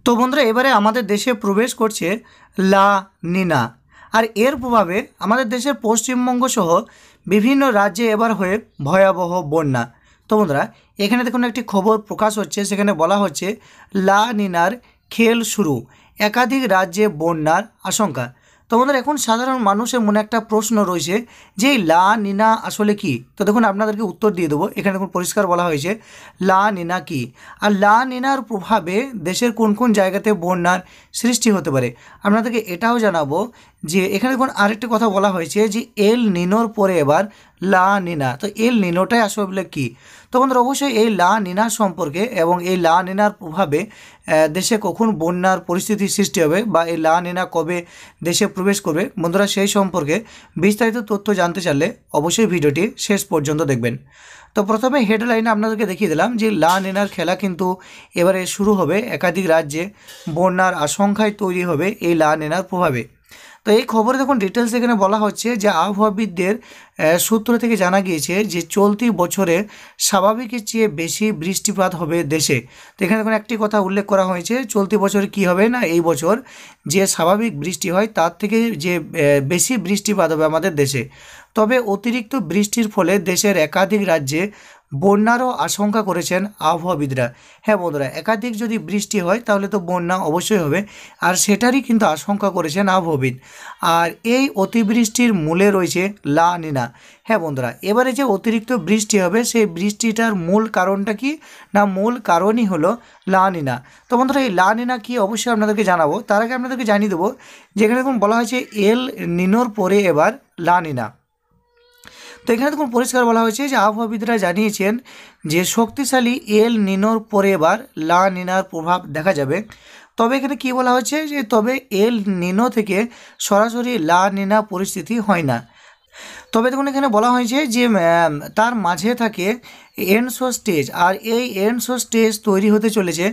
তো বন্ধুরা এবারে আমাদের দেশে প্রবেশ করছে লা নিনা। আর এর প্রভাবে আমাদের দেশের পশ্চিমবঙ্গ সহ বিভিন্ন রাজ্যে এবার হয়ে ভয়াবহ বন্যা। তো বন্ধুরা এখানে দেখুন একটি খবর প্রকাশ হচ্ছে, সেখানে বলা হচ্ছে লা নিনার খেল শুরু, একাধিক রাজ্যে বন্যার আশঙ্কা। তো বন্ধুরা এখন সাধারণ মানুষের মনে একটা প্রশ্ন রয়েছে যে এই লা নিনা আসলে কি। তো দেখুন আপনাদেরকে উত্তর দিয়ে দেবো। এখানে দেখুন পরিষ্কার বলা হয়েছে লা নিনা কি, আর লা নিনার প্রভাবে দেশের কোন কোন জায়গাতে বন্যার সৃষ্টি হতে পারে। আপনাদেরকে এটাও জানাবো যে এখানে দেখুন আরেকটি কথা বলা হয়েছে যে এল নিনোর পরে এবার লা নিনা। তো এল নিনোটাই আসলে কি। তো বন্ধুরা অবশ্যই এই লা নিনা সম্পর্কে এবং এই লা নিনার প্রভাবে দেশে কখন বন্যার পরিস্থিতির সৃষ্টি হবে বা এই লা নিনা কবে দেশে প্রবেশ করবে, বন্ধুরা সেই সম্পর্কে বিস্তারিত তথ্য জানতে চাইলে অবশ্যই ভিডিওটি শেষ পর্যন্ত দেখবেন। তো প্রথমে হেডলাইনে আপনাদেরকে দেখিয়ে দিলাম যে লা নিনার খেলা কিন্তু এবারে শুরু হবে, একাধিক রাজ্যে বন্যার আশঙ্কায় তৈরি হবে এই লা নিনার প্রভাবে। তো এই খবরে দেখুন ডিটেলস এখানে বলা হচ্ছে যে আবহাওয়াবিদদের সূত্র থেকে জানা গিয়েছে যে চলতি বছরে স্বাভাবিকের চেয়ে বেশি বৃষ্টিপাত হবে দেশে। তো এখানে দেখুন একটি কথা উল্লেখ করা হয়েছে, চলতি বছরে কি হবে না, এই বছর যে স্বাভাবিক বৃষ্টি হয় তার থেকে যে বেশি বৃষ্টিপাত হবে আমাদের দেশে। তবে অতিরিক্ত বৃষ্টির ফলে দেশের একাধিক রাজ্যে বন্যারও আশঙ্কা করেছেন আবহাওয়াবিদরা। হ্যাঁ বন্ধুরা, একাধিক যদি বৃষ্টি হয় তাহলে তো বন্যা অবশ্যই হবে, আর সেটারই কিন্তু আশঙ্কা করেছেন আবহাওয়াবিদ। আর এই অতিবৃষ্টির মূলে রয়েছে লা নিনা। হ্যাঁ বন্ধুরা, এবারে যে অতিরিক্ত বৃষ্টি হবে সেই বৃষ্টিটার মূল কারণটা কি না, মূল কারণই হলো লা নিনা। তো বন্ধুরা এই লা নিনা কি অবশ্যই আপনাদেরকে জানাবো, তার আগে আপনাদেরকে জানিয়ে দেবো যেখানে দেখুন বলা হয়েছে এল নিনোর পরে এবার লা নিনা। তো এখানে দেখুন পরিষ্কার বলা হয়েছে যে আবহাওয়াবিদরা জানিয়েছেন যে শক্তিশালী এল নিনোর পরে এবার লা নিনার প্রভাব দেখা যাবে। তবে এখানে কি বলা হচ্ছে যে তবে এল নিনো থেকে সরাসরি লা নিনা পরিস্থিতি হয় না। তবে দেখুন এখানে বলা হয়েছে যে তার মাঝে থাকে এনসো স্টেজ, আর এই এনসো স্টেজ তৈরি হতে চলেছে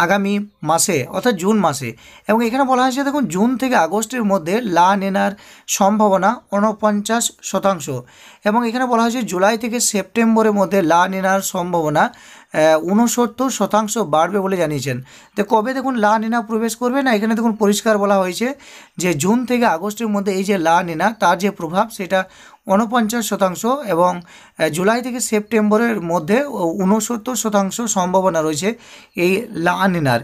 আগামী মাসে অর্থাৎ জুন মাসে। এবং এখানে বলা হয়েছে দেখুন জুন থেকে আগস্টের মধ্যে লা নিনার সম্ভাবনা 49%। এবং এখানে বলা হয়েছে জুলাই থেকে সেপ্টেম্বরের মধ্যে লা নিনার সম্ভাবনা 69% বাড়বে বলে জানিয়েছেন। তো কবে দেখুন লা নিনা প্রবেশ করবে না, এখানে দেখুন পরিষ্কার বলা হয়েছে যে জুন থেকে আগস্টের মধ্যে এই যে লা নিনা তার যে প্রভাব সেটা 49%, এবং জুলাই থেকে সেপ্টেম্বরের মধ্যে 69% সম্ভাবনা রয়েছে এই লা নিনার।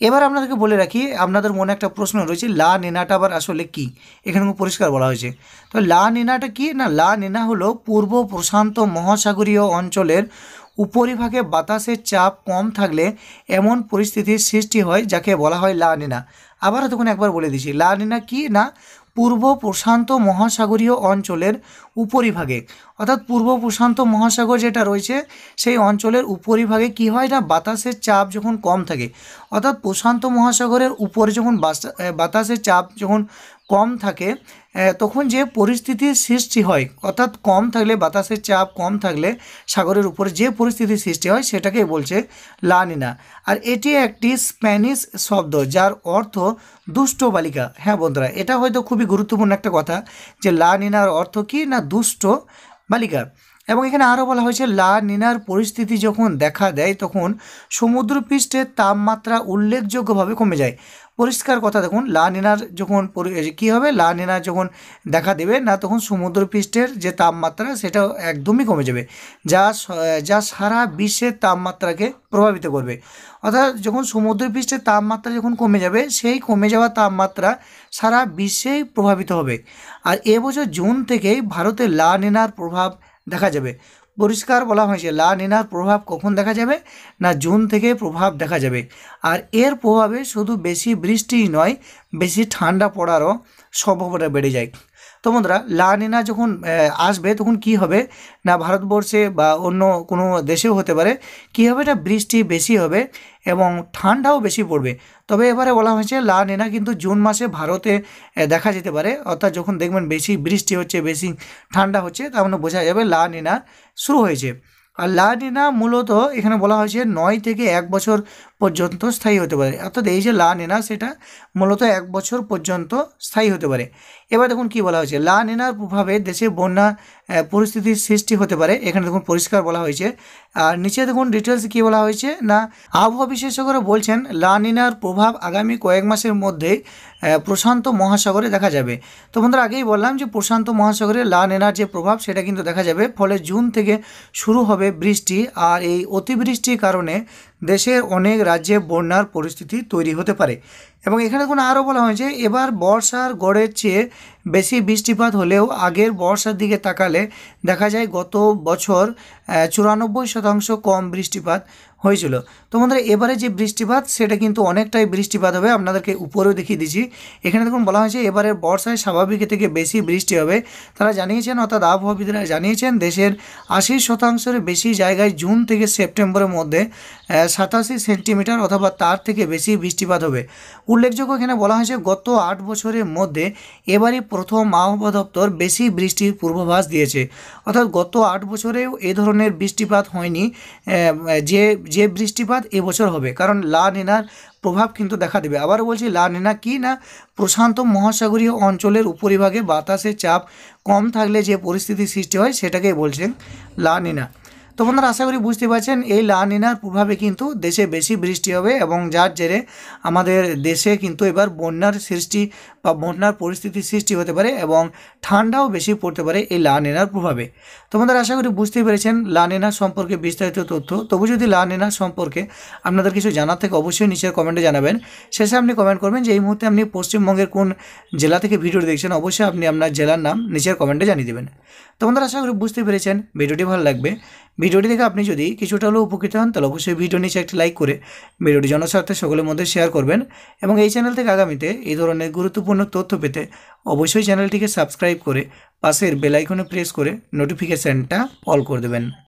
এবার আপনাদেরকে বলে রাখি, আপনাদের মনে একটা প্রশ্ন রয়েছে লা নিনাটা আবার আসলে কি। এখানে পরিষ্কার বলা হয়েছে। তো লা নিনাটা কি না, লা নিনা হলো পূর্ব প্রশান্ত মহাসাগরীয় অঞ্চলের উপরিভাগে বাতাসের চাপ কম থাকলে এমন পরিস্থিতির সৃষ্টি হয় যাকে বলা হয় লা নিনা। আবারও তখন একবার বলে দিচ্ছি, লা নিনা কি না, পূর্ব প্রশান্ত মহাসাগরীয় অঞ্চলের উপরিভাগে, অর্থাৎ পূর্ব প্রশান্ত মহাসাগর যেটা রয়েছে সেই অঞ্চলের উপরিভাগে কি হয় না, বাতাসের চাপ যখন কম থাকে, অর্থাৎ প্রশান্ত মহাসাগরের উপরে যখন বাতাসের চাপ যখন কম থাকে তখন যে পরিস্থিতির সৃষ্টি হয়, অর্থাৎ কম থাকলে বাতাসের চাপ কম থাকলে সাগরের উপরে যে পরিস্থিতির সৃষ্টি হয় সেটাকে বলছে লা নিনা। আর এটি একটি স্প্যানিশ শব্দ যার অর্থ দুষ্ট বালিকা। হ্যাঁ বন্ধুরা, এটা হয়তো খুবই গুরুত্বপূর্ণ একটা কথা যে লা নিনার অর্থ কি না, দুষ্ট বালিকা। এবং এখানে আরও বলা হয়েছে লা নিনার পরিস্থিতি যখন দেখা দেয় তখন সমুদ্রপৃষ্ঠের তাপমাত্রা উল্লেখযোগ্যভাবে কমে যায়। পরিষ্কার কথা, দেখুন লা নিনার যখন কী হবে, লা নিনা যখন দেখা দেবে না তখন সমুদ্রপৃষ্ঠের যে তাপমাত্রা সেটা একদমই কমে যাবে, যা সারা বিশ্বের তাপমাত্রাকে প্রভাবিত করবে। অর্থাৎ যখন সমুদ্রপৃষ্ঠের তাপমাত্রা যখন কমে যাবে সেই কমে যাওয়া তাপমাত্রা সারা বিশ্বেই প্রভাবিত হবে। আর এবছর জুন থেকেই ভারতে লা নিনার প্রভাব দেখা যাবে। পরিষ্কার বলা হয়েছে লা নিনার প্রভাব কখন দেখা যাবে না, জুন থেকে প্রভাব দেখা যাবে। আর এর প্রভাবে শুধু বেশি বৃষ্টিই নয়, বেশি ঠান্ডা পড়ারও সম্ভাবনা বেড়ে যায়। তো বন্ধুরা লা নিনা যখন আসবে তখন কি হবে না, ভারতবর্ষে বা অন্য কোনো দেশেও হতে পারে, কি হবে না, বৃষ্টি বেশি হবে এবং ঠান্ডাও বেশি পড়বে। তবে এবারে বলা হয়েছে লা নিনা কিন্তু জুন মাসে ভারতে দেখা যেতে পারে, অর্থাৎ যখন দেখবেন বেশি বৃষ্টি হচ্ছে বেশি ঠান্ডা হচ্ছে তার মানে বোঝা যাবে লা নিনা শুরু হয়েছে। আর লা নিনা মূলত এখানে বলা হয়েছে 9 থেকে 1 বছর পর্যন্ত স্থায়ী হতে পারে। অর্থাৎ এই যে লা নিনা সেটা মূলত 1 বছর পর্যন্ত স্থায়ী হতে পারে। এবার দেখুন কি বলা হয়েছে, লা নিনার প্রভাবে দেশে বন্যা পরিস্থিতির সৃষ্টি হতে পারে। এখানে দেখুন পরিষ্কার বলা হয়েছে। আর নিচে দেখুন ডিটেলস কি বলা হয়েছে না, আবহাওয়া বিশেষজ্ঞরা বলছেন লা নিনার প্রভাব আগামী কয়েক মাসের মধ্যেই প্রশান্ত মহাসাগরে দেখা যাবে। তো বন্ধুরা আগেই বললাম যে প্রশান্ত মহাসাগরে লা নিনার যে প্রভাব সেটা কিন্তু দেখা যাবে, ফলে জুন থেকে শুরু হবে বৃষ্টি, আর এই অতিবৃষ্টির কারণে দেশের অনেক রাজ্যে বন্যার পরিস্থিতি তৈরি হতে পারে। এবং এখানে দেখুন আরও বলা হয়েছে এবার বর্ষার গড়ের চেয়ে বেশি বৃষ্টিপাত হলেও আগের বর্ষার দিকে তাকালে দেখা যায় গত বছর 94% কম বৃষ্টিপাত হয়েছিল। তো বন্ধুরা এবারে যে বৃষ্টিপাত সেটা কিন্তু অনেকটাই বৃষ্টিপাত হবে, আপনাদেরকে উপরেও দেখিয়ে দিচ্ছি। এখানে দেখুন বলা হয়েছে এবারের বর্ষায় স্বাভাবিকের থেকে বেশি বৃষ্টি হবে। তারা জানিয়েছেন, অর্থাৎ আবহাওয়াবিদরা জানিয়েছেন দেশের 80%-এর বেশি জায়গায় জুন থেকে সেপ্টেম্বরের মধ্যে 87 সেন্টিমিটার অথবা তার থেকে বেশি বৃষ্টিপাত হবে। উল্লেখযোগ্য এখানে বলা হয়েছে গত 8 বছরের মধ্যে এবারই প্রথম আবহাওয়া দপ্তর বেশি বৃষ্টির পূর্বাভাস দিয়েছে। অর্থাৎ গত 8 বছরেও এ ধরনের বৃষ্টিপাত হয়নি, যে বৃষ্টিপাত এবছর হবে, কারণ লা নিনার প্রভাব কিন্তু দেখা দেবে। আবার বলছি লা নিনা কি না, প্রশান্ত মহাসাগরীয় অঞ্চলের উপরিভাগে বাতাসের চাপ কম থাকলে যে পরিস্থিতি সৃষ্টি হয় সেটাকেই বলছেন লা নিনা। তো বন্ধুরা আশা করি বুঝতে পারছেন এই লা নিনার প্রভাবে কিন্তু দেশে বেশি বৃষ্টি হবে এবং যার জেরে আমাদের দেশে কিন্তু এবার বন্যার সৃষ্টি বা বন্যার পরিস্থিতির সৃষ্টি হতে পারে এবং ঠান্ডাও বেশি পড়তে পারে এই লা নিনার প্রভাবে। তো বন্ধুরা আশা করি বুঝতেই পেরেছেন লা নিনা সম্পর্কে বিস্তারিত তথ্য। তবু যদি লা নিনা সম্পর্কে আপনাদের কিছু জানার থেকে অবশ্যই নিচের কমেন্টে জানাবেন। শেষে আপনি কমেন্ট করবেন যে এই মুহূর্তে আপনি পশ্চিমবঙ্গের কোন জেলা থেকে ভিডিওটি দেখছেন, অবশ্যই আপনি আপনার জেলার নাম নিচের কমেন্টে জানিয়ে দেবেন। তো বন্ধুরা আশা করি বুঝতে পেরেছেন, ভিডিওটি ভালো লাগবে। ভিডিওটি দেখে আপনি যদি কিছুটা হলেও উপকৃত হন তাহলে অবশ্যই ভিডিও নিচে একটি লাইক করে ভিডিওটি জনস্বার্থে সকলের মধ্যে শেয়ার করবেন এবং এই চ্যানেল থেকে আগামীতে এই ধরনের গুরুত্বপূর্ণ তথ্য পেতে অবশ্যই চ্যানেলটিকে সাবস্ক্রাইব করে পাশের বেল আইকনে প্রেস করে নোটিফিকেশানটা অল করে দেবেন।